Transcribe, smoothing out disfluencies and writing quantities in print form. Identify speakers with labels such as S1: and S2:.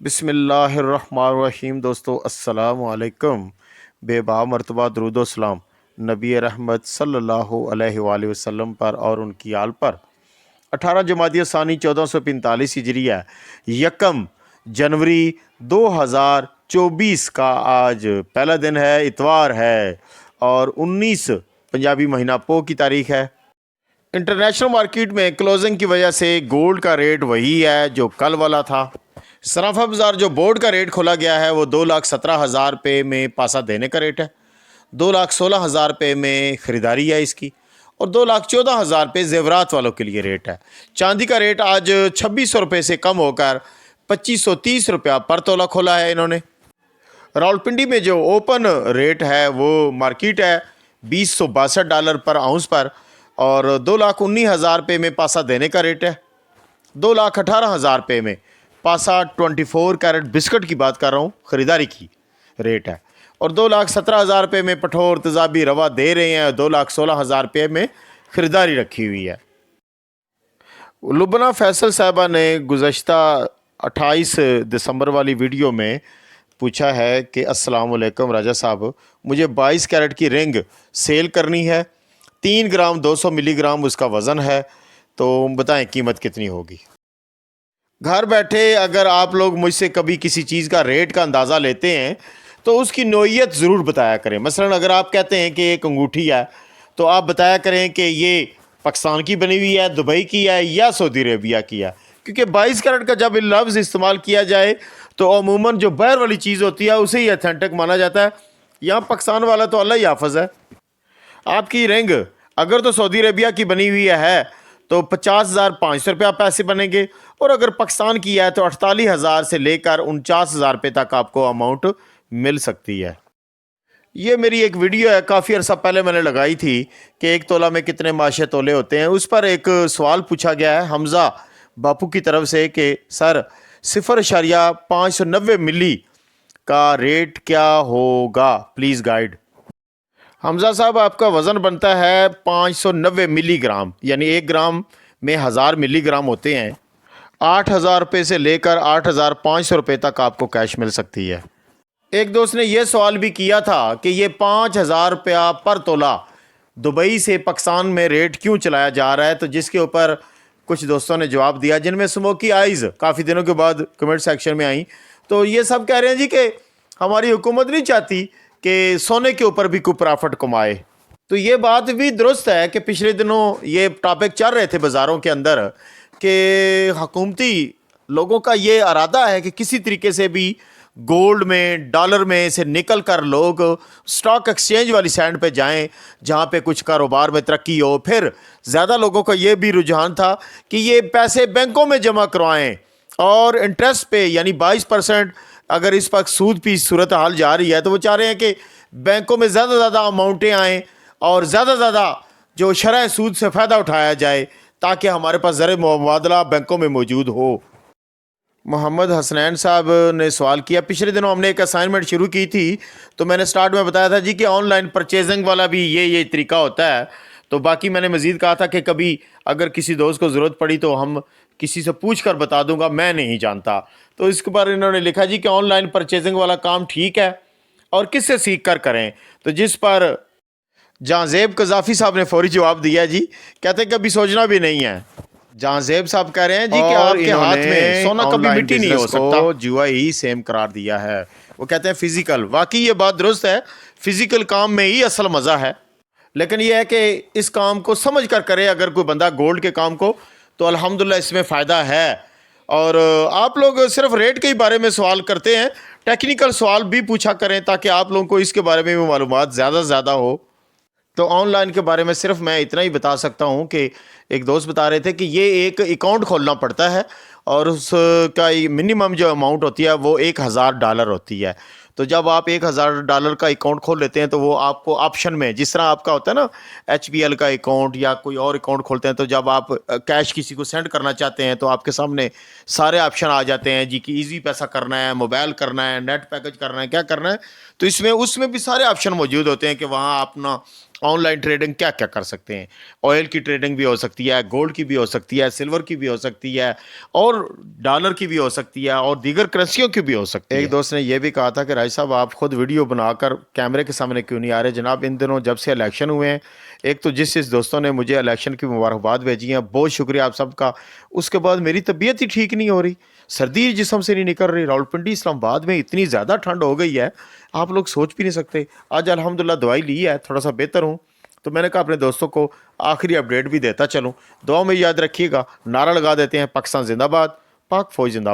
S1: بسم اللہ الرحمن الرحیم۔ دوستو السلام علیکم۔ بے با مرتبہ درود و سلام نبی رحمت صلی اللہ علیہ وآلہ وسلم پر اور ان کی آل پر۔ 18 جمادی ثانی 1445 ہجریہ، یکم جنوری 2024 کا آج پہلا دن ہے، اتوار ہے اور 19 پنجابی مہینہ پو کی تاریخ ہے۔ انٹرنیشنل مارکیٹ میں کلوزنگ کی وجہ سے گولڈ کا ریٹ وہی ہے جو کل والا تھا۔ صرافہ بازار جو بورڈ کا ریٹ کھولا گیا ہے وہ 2,17,000 روپے میں پاسہ دینے کا ریٹ ہے، 2,16,000 روپے میں خریداری ہے اس کی، اور 2,14,000 روپے زیورات والوں کے لیے ریٹ ہے۔ چاندی کا ریٹ آج 2,600 روپے سے کم ہو کر 2,530 روپیہ پر تولہ کھولا ہے انہوں نے۔ راولپنڈی میں جو اوپن ریٹ ہے وہ مارکیٹ ہے $2,062 پر اونس پر، اور 2,19,000 روپے میں پاسہ دینے کا ریٹ ہے، 2,18,000 روپے میں پاسہ 24 کیرٹ بسکٹ کی بات کر رہا ہوں خریداری کی ریٹ ہے، اور 2,17,000 روپے میں پٹھور تیزابی روا دے رہے ہیں، 2,16,000 روپے میں خریداری رکھی ہوئی ہے۔ لبنہ فیصل صاحبہ نے گزشتہ 28 دسمبر والی ویڈیو میں پوچھا ہے کہ السلام علیکم راجہ صاحب، مجھے 22 کیرٹ کی رنگ سیل کرنی ہے، 3 گرام 200 ملی گرام اس کا وزن ہے، تو بتائیں قیمت کتنی ہوگی؟ گھر بیٹھے اگر آپ لوگ مجھ سے کبھی کسی چیز کا ریٹ کا اندازہ لیتے ہیں تو اس کی نوعیت ضرور بتایا کریں۔ مثلا اگر آپ کہتے ہیں کہ ایک انگوٹھی ہے تو آپ بتایا کریں کہ یہ پاکستان کی بنی ہوئی ہے، دبئی کی ہے یا سعودی عربیہ کی ہے، کیونکہ 22 کیرٹ کا جب لفظ استعمال کیا جائے تو عموماً جو باہر والی چیز ہوتی ہے اسے ہی اتھینٹک مانا جاتا ہے، یہاں پاکستان والا تو اللہ ہی حافظ ہے۔ آپ کی رنگ اگر تو سعودی عربیہ کی بنی ہوئی ہے تو 50,500 روپیہ پیسے بنیں گے، اور اگر پاکستان کی ہے تو 48,000 سے لے کر 49,000 روپے تک آپ کو اماؤنٹ مل سکتی ہے۔ یہ میری ایک ویڈیو ہے، کافی عرصہ پہلے میں نے لگائی تھی کہ ایک تولہ میں کتنے ماشے تولے ہوتے ہیں۔ اس پر ایک سوال پوچھا گیا ہے حمزہ باپو کی طرف سے کہ سر 0.590 ملی کا ریٹ کیا ہوگا، پلیز گائیڈ۔ حمزہ صاحب آپ کا وزن بنتا ہے 590 ملی گرام، یعنی 1 گرام میں 1000 ملی گرام ہوتے ہیں۔ 8,000 روپے سے لے کر 8,500 روپے تک آپ کو کیش مل سکتی ہے۔ ایک دوست نے یہ سوال بھی کیا تھا کہ یہ 5,000 روپیہ پر تولہ دبئی سے پاکستان میں ریٹ کیوں چلایا جا رہا ہے، تو جس کے اوپر کچھ دوستوں نے جواب دیا، جن میں سموکی آئیز کافی دنوں کے بعد کمنٹ سیکشن میں آئیں، تو یہ سب کہہ رہے ہیں جی کہ ہماری حکومت نہیں چاہتی کہ سونے کے اوپر بھی کوئی پرافٹ کمائے۔ تو یہ بات بھی درست ہے کہ پچھلے دنوں یہ ٹاپک چل رہے تھے بازاروں کے اندر کہ حکومتی لوگوں کا یہ ارادہ ہے کہ کسی طریقے سے بھی گولڈ میں، ڈالر میں سے نکل کر لوگ سٹاک ایکسچینج والی سینڈ پہ جائیں جہاں پہ کچھ کاروبار میں ترقی ہو۔ پھر زیادہ لوگوں کا یہ بھی رجحان تھا کہ یہ پیسے بینکوں میں جمع کروائیں، اور انٹرسٹ پہ یعنی 22% اگر اس وقت سود پہ صورتحال جا رہی ہے تو وہ چاہ رہے ہیں کہ بینکوں میں زیادہ زیادہ اماؤنٹیں آئیں اور زیادہ زیادہ جو شرح سود سے فائدہ اٹھایا جائے تاکہ ہمارے پاس زر مبادلہ بینکوں میں موجود ہو۔ محمد حسنین صاحب نے سوال کیا، پچھلے دنوں ہم نے ایک اسائنمنٹ شروع کی تھی تو میں نے سٹارٹ میں بتایا تھا جی کہ آن لائن پرچیزنگ والا بھی یہ طریقہ ہوتا ہے، تو باقی میں نے مزید کہا تھا کہ کبھی اگر کسی دوست کو ضرورت پڑی تو ہم کسی سے پوچھ کر بتا دوں گا، میں نہیں جانتا۔ تو اس کے بعد انہوں نے لکھا جی کہ آن لائن پرچیزنگ والا کام ٹھیک ہے اور کس سے سیکھ کر کریں، تو جس پر جہاں زیب قذافی صاحب نے فوری جواب دیا جی، کہتے ہیں کہ ابھی سوچنا بھی نہیں ہے۔ جہاں زیب صاحب کہہ رہے ہیں جی کہ آپ کے ہاتھ میں سونا کبھی مٹی نہیں ہو سکتا، جوا ہی سیم قرار دیا ہے۔ وہ کہتے ہیں فزیکل، واقعی یہ بات درست ہے، فزیکل کام میں ہی اصل مزہ ہے، لیکن یہ ہے کہ اس کام کو سمجھ کر کرے اگر کوئی بندہ گولڈ کے کام کو، تو الحمدللہ اس میں فائدہ ہے۔ اور آپ لوگ صرف ریٹ کے ہی بارے میں سوال کرتے ہیں، ٹیکنیکل سوال بھی پوچھا کریں تاکہ آپ لوگوں کو اس کے بارے میں بھی معلومات زیادہ سے زیادہ ہو۔ تو آن لائن کے بارے میں صرف میں اتنا ہی بتا سکتا ہوں کہ ایک دوست بتا رہے تھے کہ یہ ایک اکاؤنٹ کھولنا پڑتا ہے اور اس کا منیمم جو اماؤنٹ ہوتی ہے وہ $1,000 ہوتی ہے، تو جب آپ $1000 کا اکاؤنٹ کھول لیتے ہیں تو وہ آپ کو آپشن میں، جس طرح آپ کا ہوتا ہے نا HBL کا اکاؤنٹ یا کوئی اور اکاؤنٹ کھولتے ہیں، تو جب آپ کیش کسی کو سینڈ کرنا چاہتے ہیں تو آپ کے سامنے سارے آپشن آ جاتے ہیں جی کہ ایزی پیسہ کرنا ہے، موبائل کرنا ہے، نیٹ پیکج کرنا ہے، کیا کرنا ہے. تو اس میں بھی سارے آپشن موجود ہوتے ہیں کہ وہاں اپنا آن لائن ٹریڈنگ کیا کیا کر سکتے ہیں. آئل کی ٹریڈنگ بھی ہو سکتی ہے، گولڈ کی بھی ہو سکتی ہے، سلور کی بھی ہو سکتی ہے، اور ڈالر کی بھی ہو سکتی ہے، اور دیگر کرنسیوں کی بھی ہو سکتی ہے. ایک دوست نے یہ بھی کہا تھا کہ راج صاحب آپ خود ویڈیو بنا کر کیمرے کے سامنے کیوں نہیں آ رہے؟ جناب ان دنوں جب سے الیکشن ہوئے ہیں، ایک تو جس دوستوں نے مجھے الیکشن کی مبارکباد بھیجی ہیں، بہت شکریہ آپ سب کا. اس کے بعد میری طبیعت ہی ٹھیک نہیں ہو رہی، سردی جسم سے نہیں نکل رہی. راولپنڈی اسلام آباد میں اتنی زیادہ ٹھنڈ ہو گئی ہے آپ لوگ سوچ بھی نہیں سکتے. آج الحمدللہ دوائی لی ہے، تھوڑا سا بہتر ہوں، تو میں نے کہا اپنے دوستوں کو آخری اپڈیٹ بھی دیتا چلوں. دعاؤں میں یاد رکھیے گا. نعرہ لگا دیتے ہیں، پاکستان زندہ باد، پاک فوج زندہ باد.